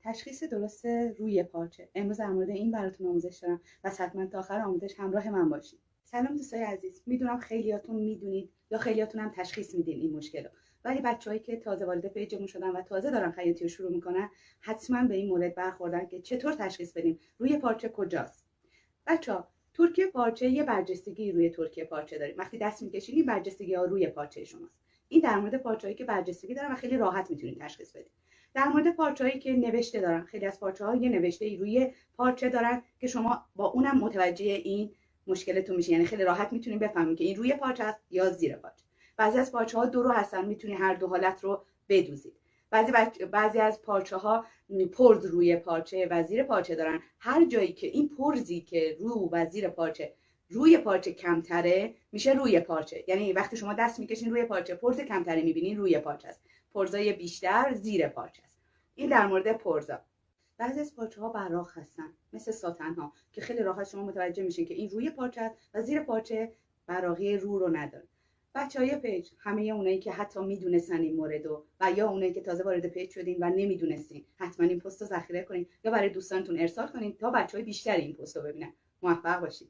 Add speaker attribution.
Speaker 1: تشخیص درست روی پارچه. امروز در مورد این براتون آموزش دارم و حتما تا آخر آموزش همراه من باشید. سلام دوستای عزیز. میدونم خیلیاتون میدونید یا خیلیاتون هم تشخیص میدین این مشکل، ولی بچه‌هایی که تازه وارد پیجمون شدن و تازه دارن خیاطی رو شروع میکنن حتما به این مورد برخوردن که چطور تشخیص بدیم روی پارچه کجاست. بچه‌ها، ترکیه پارچه یه برجستگی روی ترکیه پارچه داریم. وقتی دست میکشید این برجستگی ها روی پارچه شماست. این در مورد پارچه‌هایی که برجستگی دارن و خیلی راحت میتونید تشخیص بدید. در مورد پارچه‌هایی که نوشته دارن، خیلی از پارچه‌ها یه نوشته‌ای روی پارچه دارن که شما با اونم متوجه این مشکلتون میشین، یعنی خیلی راحت میتونید بفهمید که این روی پارچه است یا زیر پارچه. بعضی از پارچه‌ها دو رو هستن، میتونید هر دو حالت رو بدوزید. بعضی از پارچه‌ها پرز روی پارچه و زیر پارچه دارن. هر جایی که این پرزی که رو و زیر پارچه روی پارچه کمتره میشه روی پارچه، یعنی وقتی شما دست میکشین روی پارچه پرز کمتری میبینین روی پارچه است، پرزای بیشتر زیر پارچه است. این در مورد پرزا. بعضی از پارچه ها براق هستن مثل ساتن ها که خیلی راحت شما متوجه میشین که این روی پارچه است و زیر پارچه براقی رو نداره. بچهای پیج، همه اونایی که حتی میدونستن این موردو و یا اونایی که تازه وارد پیج شدین و نمیدونستین، حتما این پست رو ذخیره کنین یا برای دوستانتون ارسال کنین تا بچهای بیشتری این پست رو ببینن. موفق باشید.